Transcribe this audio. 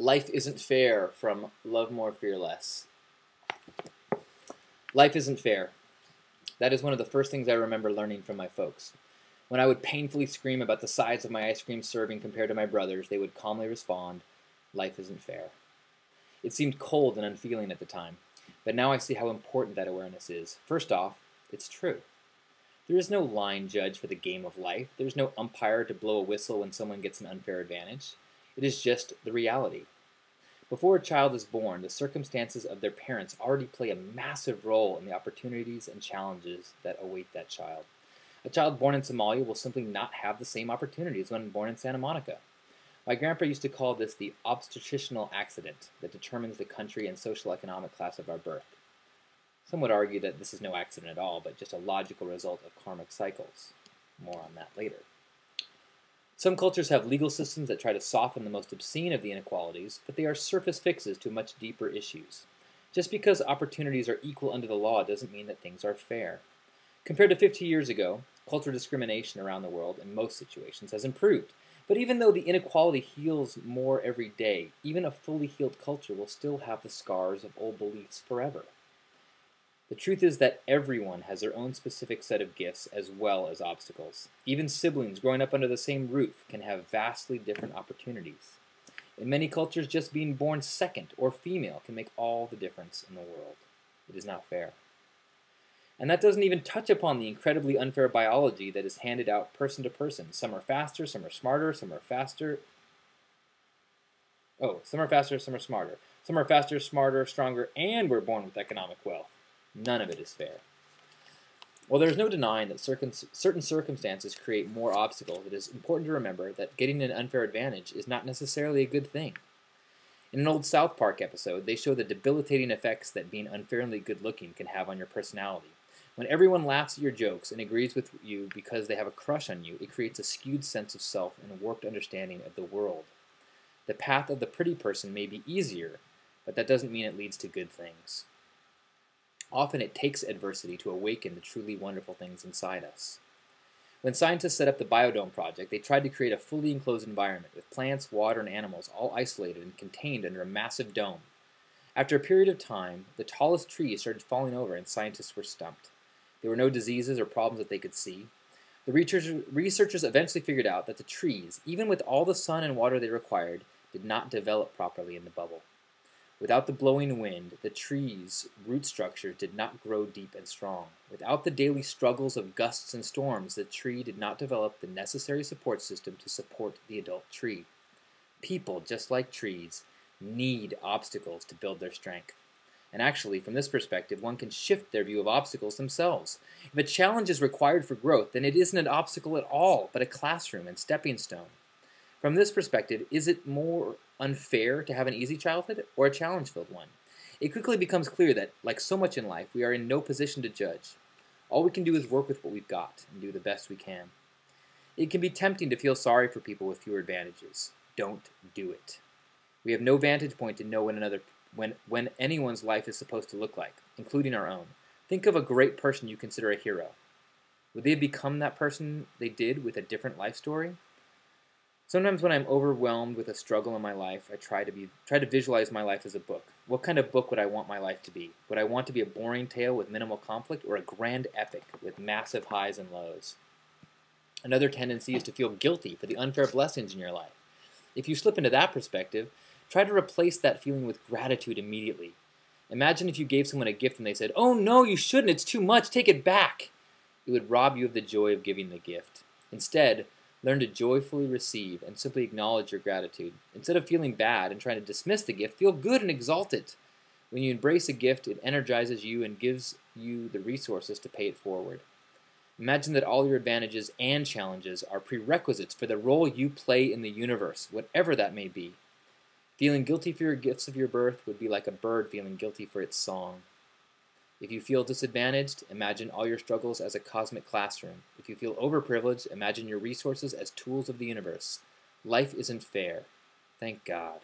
Life isn't fair from Love More Fear Less. Life isn't fair. That is one of the first things I remember learning from my folks. When I would painfully scream about the size of my ice cream serving compared to my brother's, they would calmly respond, "Life isn't fair." It seemed cold and unfeeling at the time, but now I see how important that awareness is. First off, it's true. There is no line judge for the game of life. There's no umpire to blow a whistle when someone gets an unfair advantage. It is just the reality. Before a child is born, the circumstances of their parents already play a massive role in the opportunities and challenges that await that child. A child born in Somalia will simply not have the same opportunities when born in Santa Monica. My grandpa used to call this the obstetricinal accident that determines the country and social economic class of our birth. Some would argue that this is no accident at all, but just a logical result of karmic cycles. More on that later. Some cultures have legal systems that try to soften the most obscene of the inequalities, but they are surface fixes to much deeper issues. Just because opportunities are equal under the law doesn't mean that things are fair. Compared to 50 years ago, cultural discrimination around the world in most situations has improved. But even though the inequality heals more every day, even a fully healed culture will still have the scars of old beliefs forever. The truth is that everyone has their own specific set of gifts as well as obstacles. Even siblings growing up under the same roof can have vastly different opportunities. In many cultures, just being born second or female can make all the difference in the world. It is not fair. And that doesn't even touch upon the incredibly unfair biology that is handed out person to person. Some are faster, some are smarter, some are faster. Some are faster, some are smarter. Some are faster, smarter, stronger, and we're born with economic wealth. None of it is fair. While there is no denying that certain circumstances create more obstacles, it is important to remember that getting an unfair advantage is not necessarily a good thing. In an old South Park episode, they show the debilitating effects that being unfairly good-looking can have on your personality. When everyone laughs at your jokes and agrees with you because they have a crush on you, it creates a skewed sense of self and a warped understanding of the world. The path of the pretty person may be easier, but that doesn't mean it leads to good things. Often it takes adversity to awaken the truly wonderful things inside us. When scientists set up the Biodome Project, they tried to create a fully enclosed environment with plants, water, and animals all isolated and contained under a massive dome. After a period of time, the tallest trees started falling over and scientists were stumped. There were no diseases or problems that they could see. The researchers eventually figured out that the trees, even with all the sun and water they required, did not develop properly in the bubble. Without the blowing wind, the trees' root structure did not grow deep and strong. Without the daily struggles of gusts and storms, the tree did not develop the necessary support system to support the adult tree. People, just like trees, need obstacles to build their strength. And actually, from this perspective, one can shift their view of obstacles themselves. If a challenge is required for growth, then it isn't an obstacle at all, but a classroom and stepping stone. From this perspective, is it more unfair to have an easy childhood or a challenge-filled one? It quickly becomes clear that, like so much in life, we are in no position to judge. All we can do is work with what we've got and do the best we can. It can be tempting to feel sorry for people with fewer advantages. Don't do it. We have no vantage point to know when anyone's life is supposed to look like, including our own. Think of a great person you consider a hero. Would they have become that person they did with a different life story? Sometimes when I'm overwhelmed with a struggle in my life, I try to visualize my life as a book. What kind of book would I want my life to be? Would I want to be a boring tale with minimal conflict or a grand epic with massive highs and lows? Another tendency is to feel guilty for the unfair blessings in your life. If you slip into that perspective, try to replace that feeling with gratitude immediately. Imagine if you gave someone a gift and they said, "Oh no, you shouldn't, it's too much, take it back." It would rob you of the joy of giving the gift. Instead, learn to joyfully receive and simply acknowledge your gratitude. Instead of feeling bad and trying to dismiss the gift, feel good and exalt it. When you embrace a gift, it energizes you and gives you the resources to pay it forward. Imagine that all your advantages and challenges are prerequisites for the role you play in the universe, whatever that may be. Feeling guilty for your gifts of your birth would be like a bird feeling guilty for its song. If you feel disadvantaged, imagine all your struggles as a cosmic classroom. If you feel overprivileged, imagine your resources as tools of the universe. Life isn't fair. Thank God.